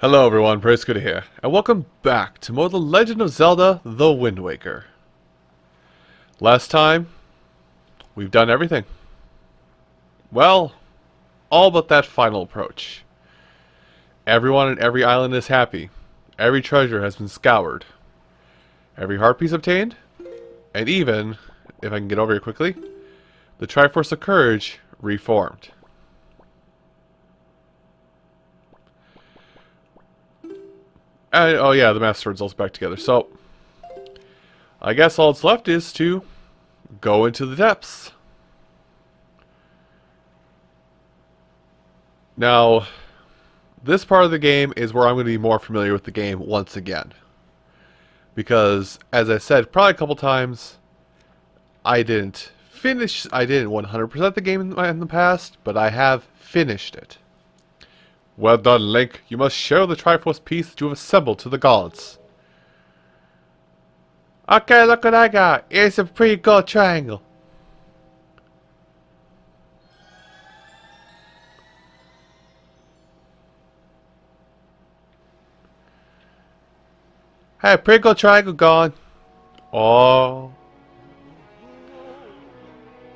Hello everyone, Praise Good here, and welcome back to more The Legend of Zelda, The Wind Waker. Last time, we've done everything. Well, all but that final approach. Everyone on every island is happy. Every treasure has been scoured. Every heart piece obtained. And even, if I can get over here quickly, the Triforce of Courage reformed. And, oh yeah, the Master Sword's also back together. So, I guess all that's left is to go into the depths. Now, this part of the game is where I'm going to be more familiar with the game once again. Because, as I said probably a couple times, I didn't 100% the game in the past, but I have finished it. Well done, Link. You must show the Triforce piece that you have assembled to the gods. Okay, look what I got. It's a pretty good triangle. Hey, pretty good triangle gone. Oh.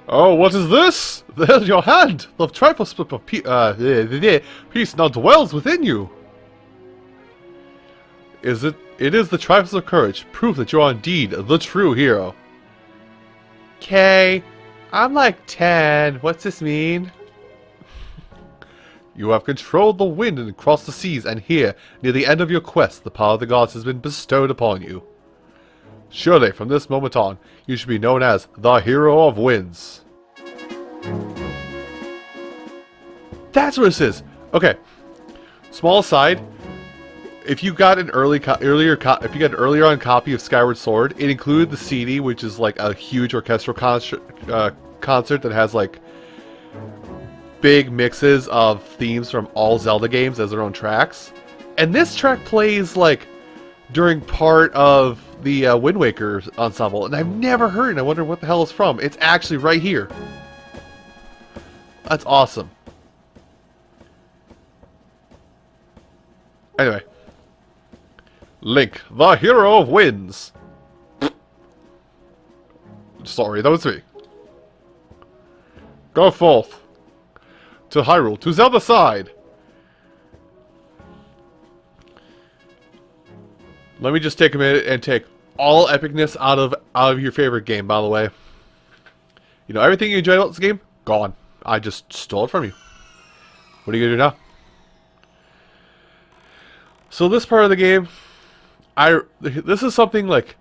Oh, what is this? There's your hand! The Triforce piece now dwells within you! Is it? It is the Triforce of Courage, proof that you are indeed the true hero. Okay, I'm like 10. What's this mean? You have controlled the wind and crossed the seas, and here, near the end of your quest, the power of the gods has been bestowed upon you. Surely, from this moment on, you should be known as the Hero of Winds. That's what this is. Okay. Small aside. If you got an earlier on copy of Skyward Sword, it included the CD, which is like a huge orchestral concert that has like big mixes of themes from all Zelda games as their own tracks. And this track plays like during part of the Wind Waker ensemble, and I've never heard it, and I wonder what the hell it's from. It's actually right here. That's awesome. Anyway. Link, the Hero of Winds. Sorry, that was me. Go forth. To Hyrule, to Zelda side. Let me just take a minute and take all epicness out of your favorite game, by the way. You know, everything you enjoyed about this game, gone. I just stole it from you. What are you gonna do now? So this part of the game, this is something like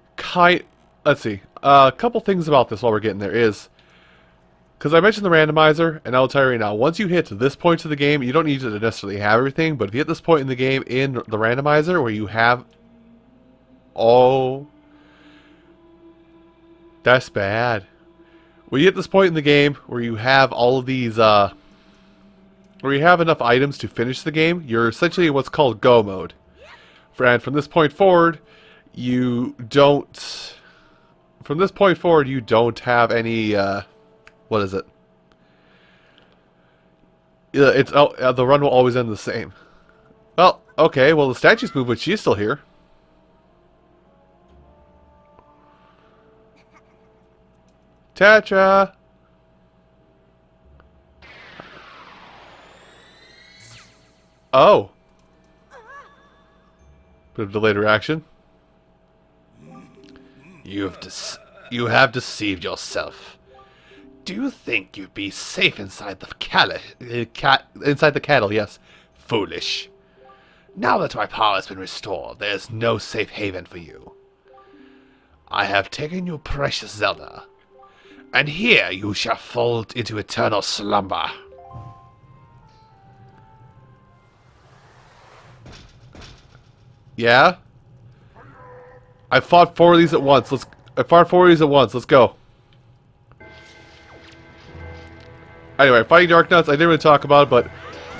let's see. A couple things about this while we're getting there is, because I mentioned the randomizer, and I'll tell you right now, once you hit this point of the game, you don't need to necessarily have everything, but if you hit this point in the game in the randomizer where you have that's bad. When you hit this point in the game where you have all of these, where you have enough items to finish the game, you're essentially in what's called Go mode. And from this point forward, you don't... From this point forward, you don't have any, what is it? The run will always end the same. Well, okay, well the statue's moved, but she's still here. Tetra! Oh. Bit of delayed reaction. You have deceived yourself. Do you think you'd be safe inside the kettle? Yes. Foolish. Now that my power has been restored, there is no safe haven for you. I have taken your precious Zelda, and here you shall fall into eternal slumber. Yeah? I fought 4 of these at once. Let's go. Anyway, fighting Dark Nuts, I didn't really talk about it, but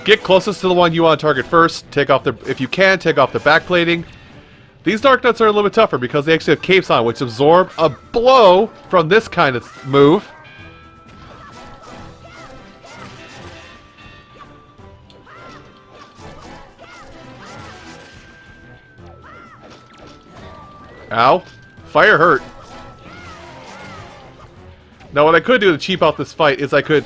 get closest to the one you want to target first. Take off if you can, take off the backplating. These Dark Nuts are a little bit tougher because they actually have capes on, which absorb a blow from this kind of move. Ow. Fire hurt. Now what I could do to cheap out this fight is I could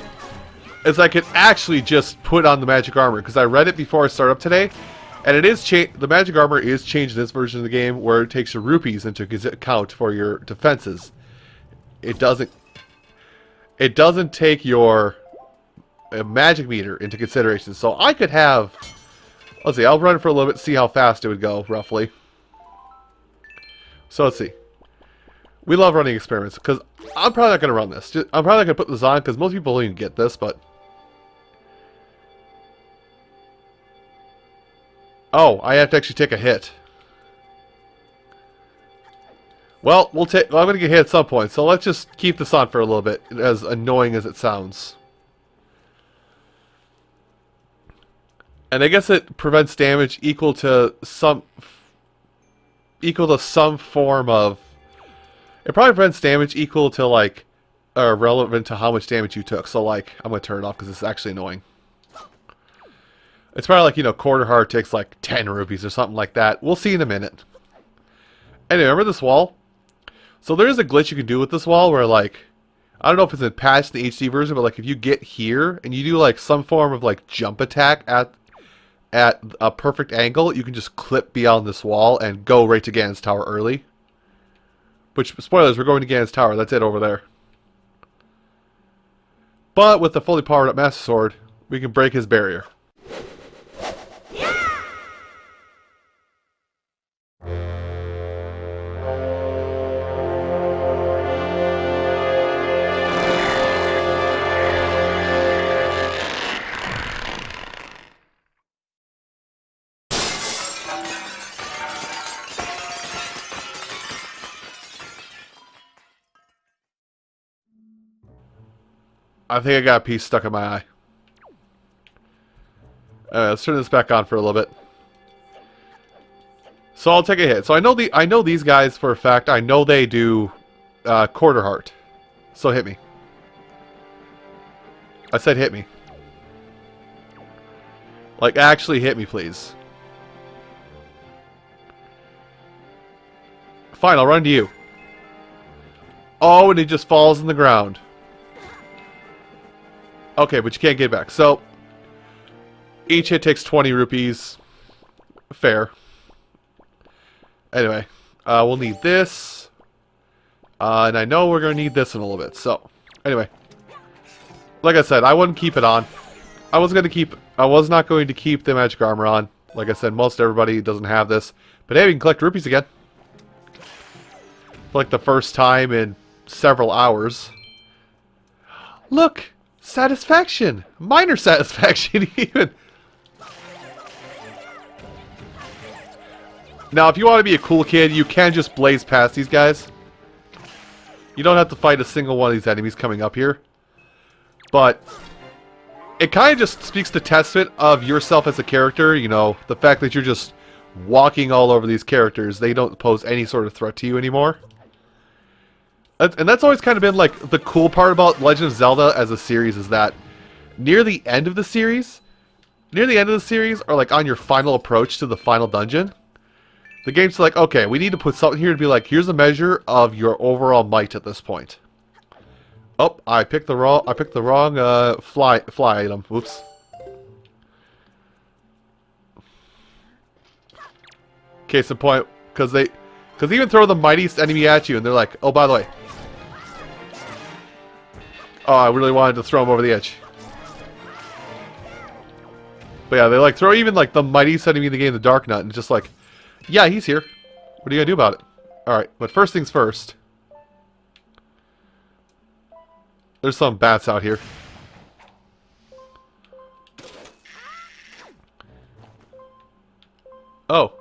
actually just put on the magic armor, because I read it before I started up today, and it is the magic armor is changed in this version of the game where it takes your rupees into account for your defenses. It doesn't take your magic meter into consideration. So I could have, let's see, I'll run for a little bit, see how fast it would go roughly. So let's see. We love running experiments, because I'm probably not going to run this. I'm probably not going to put this on, because most people don't even get this, but... Oh, I have to actually take a hit. Well, I'm going to get hit at some point, so let's just keep this on for a little bit, as annoying as it sounds. And I guess it prevents damage equal to some form of... It probably prevents damage equal to, like, relevant to how much damage you took. So, like, I'm going to turn it off because it's actually annoying. It's probably like, you know, quarter heart takes like 10 rupees or something like that. We'll see in a minute. Anyway, remember this wall? So there's a glitch you can do with this wall where, like, I don't know if it's in patch the HD version, but like if you get here and you do like some form of like jump attack at a perfect angle, you can just clip beyond this wall and go right to Ganon's tower early. Which, spoilers, we're going to Ganon's tower. That's it over there. But with the fully powered up Master Sword, we can break his barrier. I think I got a piece stuck in my eye. Let's turn this back on for a little bit. So I'll take a hit. So I know these guys for a fact. I know they do quarter heart. So hit me. I said hit me. Like, actually hit me, please. Fine, I'll run to you. Oh, and he just falls in the ground. Okay, but you can't get back. So, each hit takes 20 rupees. Fair. Anyway, we'll need this. And I know we're going to need this in a little bit. So, anyway. Like I said, I wouldn't keep it on. I was not going to keep the magic armor on. Like I said, most everybody doesn't have this. But hey, we can collect rupees again. For like the first time in several hours. Look! Satisfaction! Minor satisfaction, even! Now, if you want to be a cool kid, you can just blaze past these guys. You don't have to fight a single one of these enemies coming up here. But it kind of just speaks to testament of yourself as a character, you know, the fact that you're just walking all over these characters. They don't pose any sort of threat to you anymore. And that's always kind of been, like, the cool part about Legend of Zelda as a series is that near the end of the series, or, like, on your final approach to the final dungeon, the game's like, okay, we need to put something here to be like, here's a measure of your overall might at this point. Oh, I picked the wrong fly item. Whoops. Case in point, because they even throw the mightiest enemy at you, and they're like, oh, by the way. Oh, I really wanted to throw him over the edge. But yeah, they like throw even like the mightiest enemy in the game, the Dark Nut, and just like, yeah, he's here. What are you gonna do about it? Alright, but first things first. There's some bats out here. Oh.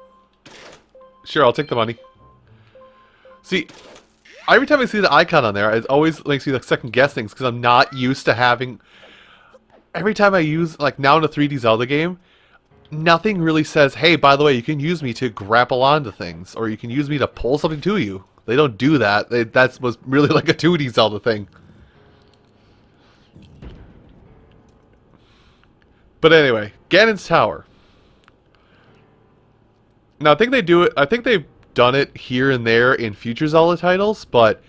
Sure, I'll take the money. See, every time I see the icon on there, it always makes me like second guess things because I'm not used to having... Every time I use, like now in a 3D Zelda game, nothing really says, hey, by the way, you can use me to grapple onto things, or you can use me to pull something to you. They don't do that. That was really like a 2D Zelda thing. But anyway, Ganon's Tower. Now I think they've done it here and there in future Zelda titles, but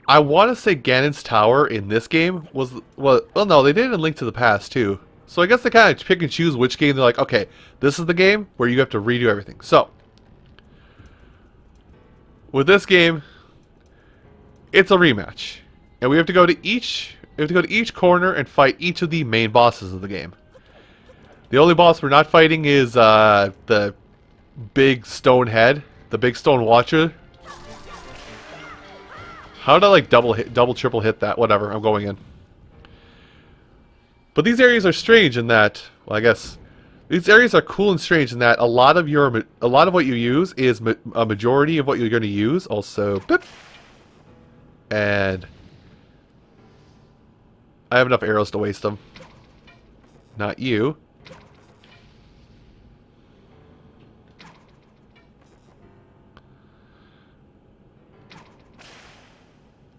I want to say Ganon's Tower in this game was... Well, no, they did it in Link to the Past, too. So I guess they kind of pick and choose which game they're like, okay, this is the game where you have to redo everything. So, with this game, it's a rematch. And we have to go to each corner and fight each of the main bosses of the game. The only boss we're not fighting is the big stone head, the big stone watcher. How did I like double, triple hit that? Whatever, I'm going in. But these areas are strange in that, well, I guess these areas are cool and strange in that a lot of what you use is a majority of what you're going to use. Also, boop, and I have enough arrows to waste them. Not you.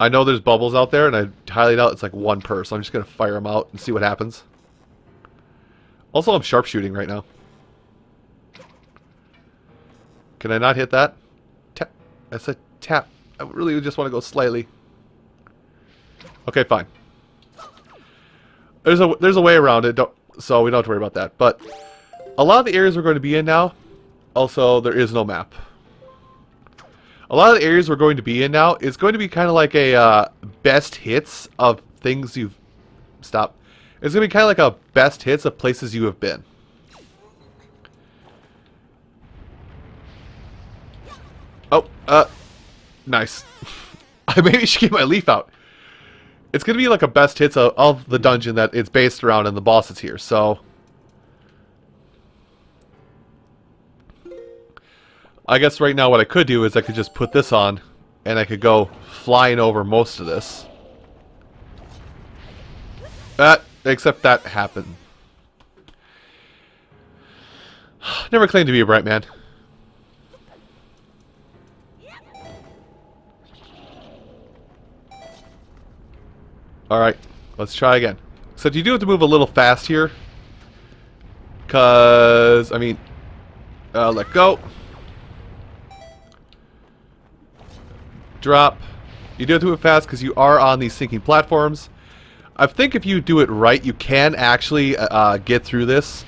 I know there's bubbles out there, and I highly doubt it's like one per, so I'm just going to fire them out and see what happens. Also, I'm sharpshooting right now. Can I not hit that? Tap. I said tap. I really just want to go slightly. Okay, fine. There's a way around it, so we don't have to worry about that. But a lot of the areas we're going to be in now, also, there is no map. A lot of the areas we're going to be in now is going to be kind of like a best hits of things you've... Stop. It's going to be kind of like a best hits of places you have been. Oh, nice. I maybe should get my leaf out. It's going to be like a best hits of the dungeon that it's based around and the bosses here, so... I guess right now what I could do is I could just put this on and I could go flying over most of this. Except that happened. Never claimed to be a bright man. Alright, let's try again. Except you do have to move a little fast here. Because, I mean, let go. Drop. You do have to move fast because you are on these sinking platforms. I think if you do it right, you can actually get through this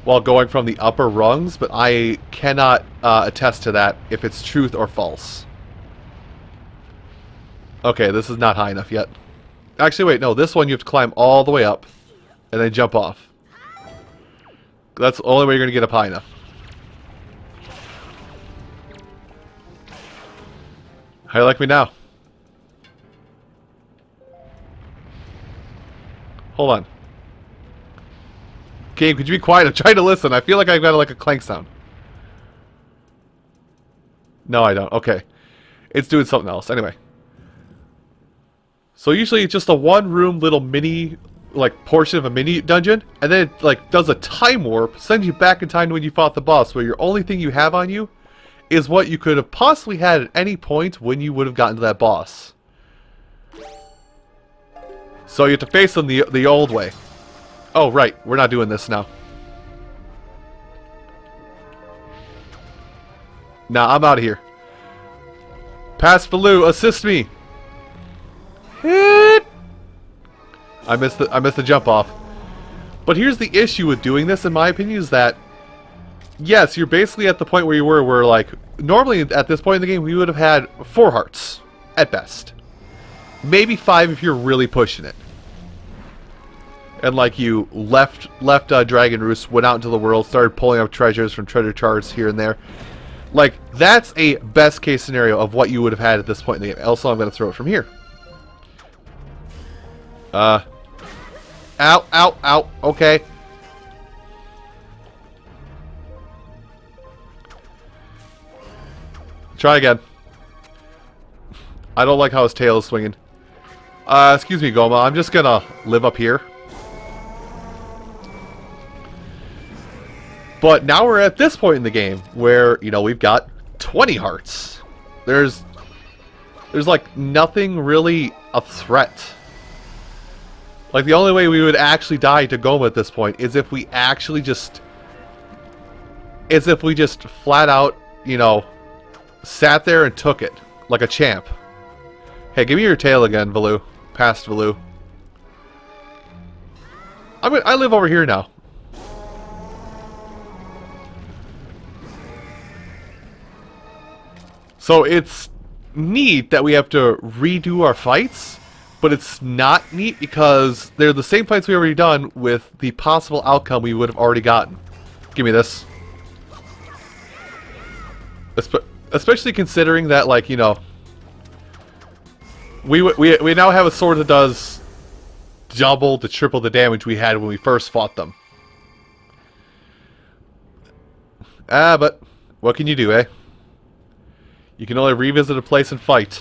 while going from the upper rungs, but I cannot attest to that if it's truth or false. Okay, this is not high enough yet. Actually, wait, no, this one you have to climb all the way up and then jump off. That's the only way you're going to get up high enough. How do you like me now? Hold on. Game, could you be quiet? I'm trying to listen. I feel like I've got like a clank sound. No, I don't. Okay. It's doing something else. Anyway. So usually it's just a one-room little mini, like, portion of a mini dungeon. And then it, like, does a time warp. Sends you back in time to when you fought the boss. Where your only thing you have on you is what you could have possibly had at any point when you would have gotten to that boss. So you have to face them the old way. Oh, right. We're not doing this now. Nah, I'm out of here. Pass Faloo, assist me. Hit. I missed the jump off. But here's the issue with doing this, in my opinion, is that yes, you're basically at the point where you were like, normally at this point in the game, we would have had 4 hearts, at best. Maybe 5 if you're really pushing it. And like you left Dragon Roost, went out into the world, started pulling up treasures from treasure charts here and there. Like, that's a best case scenario of what you would have had at this point in the game. Also, I'm going to throw it from here. Ow, ow, ow, okay. Try again. I don't like how his tail is swinging. Excuse me, Goma. I'm just gonna live up here. But now we're at this point in the game where, you know, we've got 20 hearts. There's like nothing really a threat. Like, the only way we would actually die to Goma at this point is if we actually just... flat out, you know, sat there and took it like a champ. Hey, give me your tail again, Valoo. Past Valoo. I live over here now. So it's neat that we have to redo our fights, but it's not neat because they're the same fights we already done with the possible outcome we would have already gotten. Give me this. Especially considering that, like, you know, we now have a sword that does double to triple the damage we had when we first fought them. But what can you do, eh? You can only revisit a place and fight.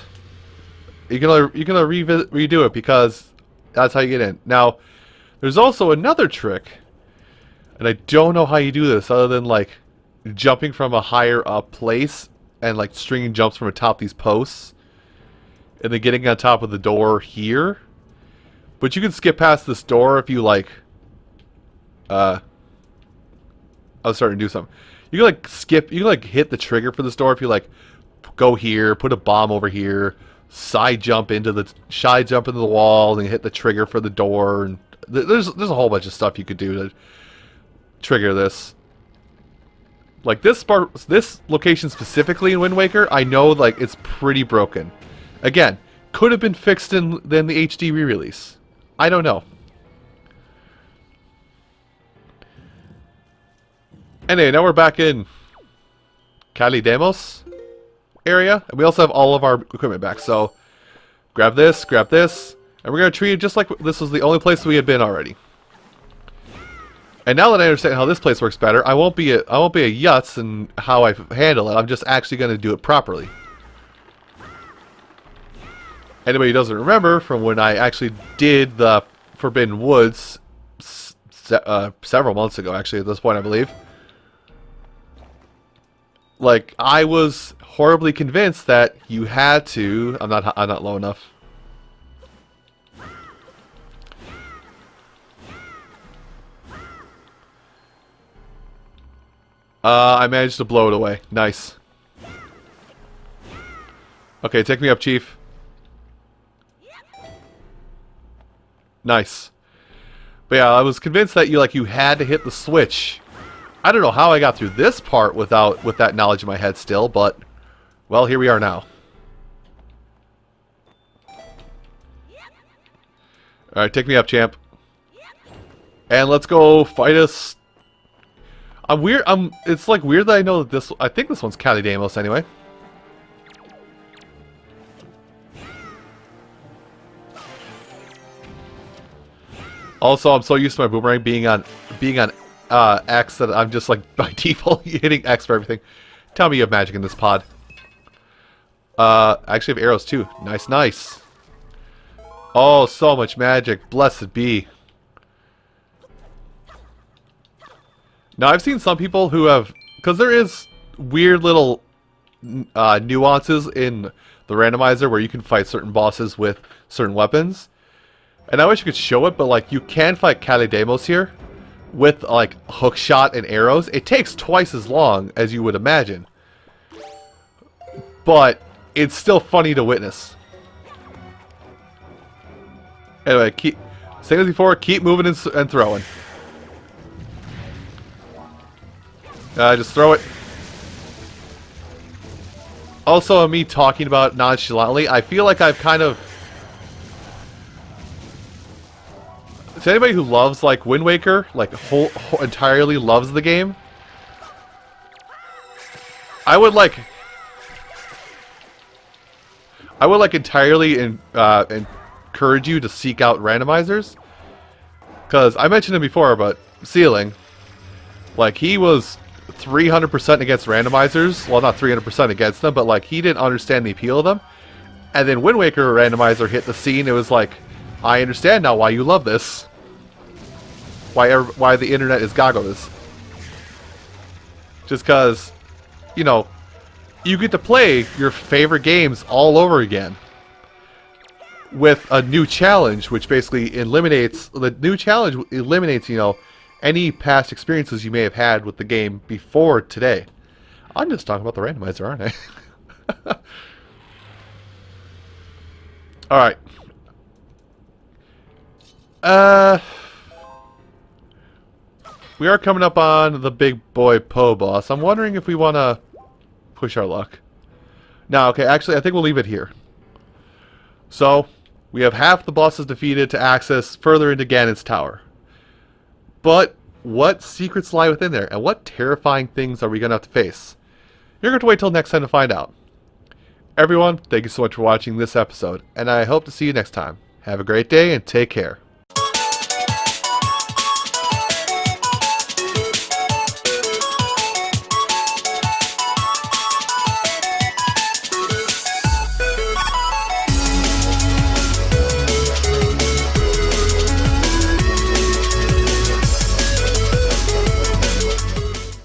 You can only redo it because that's how you get in. Now, there's also another trick, and I don't know how you do this other than like jumping from a higher up place and like stringing jumps from atop these posts, and then getting on top of the door here. But you can skip past this door if you like. I was starting to do something. You can like skip. You can like hit the trigger for this door if you like. Go here, put a bomb over here, side jump into the wall, and hit the trigger for the door. And there's a whole bunch of stuff you could do to trigger this. Like this location specifically in Wind Waker, I know like it's pretty broken. Again, could have been fixed in the HD re-release. I don't know. Anyway, now we're back in Kalidemos area, and we also have all of our equipment back. So grab this, and we're gonna treat it just like this was the only place we had been already. And now that I understand how this place works better, I won't be a yutz in how I handle it. I'm just actually gonna do it properly. Anybody who doesn't remember from when I actually did the Forbidden Woods several months ago, actually at this point I believe. Like, I was horribly convinced that you had to... I'm not low enough. I managed to blow it away. Nice. Okay, take me up, Chief. Nice. But yeah, I was convinced that you had to hit the switch. I don't know how I got through this part with that knowledge in my head still, but well, here we are now. Alright, take me up, champ. And let's go fight us. It's like weird that I know that I think this one's Kalidemos anyway. Also, I'm so used to my boomerang being on X that I'm just like by default hitting X for everything. Tell me you have magic in this pod. I actually have arrows too. Nice, nice. Oh, so much magic. Blessed be. Now, I've seen some people who have... Because there is weird little nuances in the randomizer where you can fight certain bosses with certain weapons. And I wish I could show it, but like you can fight Kalidemos here with like hook shot and arrows. It takes twice as long as you would imagine. But it's still funny to witness. Anyway, same as before, keep moving and throwing. Just throw it. Also, me talking about nonchalantly, I feel like I've kind of... To anybody who loves, like, Wind Waker, like, entirely loves the game, I would entirely encourage you to seek out randomizers. Because I mentioned him before, but Sealing, like, he was 300% against randomizers. Well, not 300% against them, but, like, he didn't understand the appeal of them. And then Wind Waker randomizer hit the scene. It was like, I understand now why you love this. Why the internet is gaga this. Just because, you know, you get to play your favorite games all over again. With a new challenge, which basically eliminates... The new challenge eliminates, you know, any past experiences you may have had with the game before today. I'm just talking about the randomizer, aren't I? Alright. We are coming up on the big boy Poe boss. I'm wondering if we want to push our luck. No, okay, actually, I think we'll leave it here. So, we have half the bosses defeated to access further into Ganon's tower. But, what secrets lie within there? And what terrifying things are we going to have to face? You're going to wait till next time to find out. Everyone, thank you so much for watching this episode, and I hope to see you next time. Have a great day, and take care.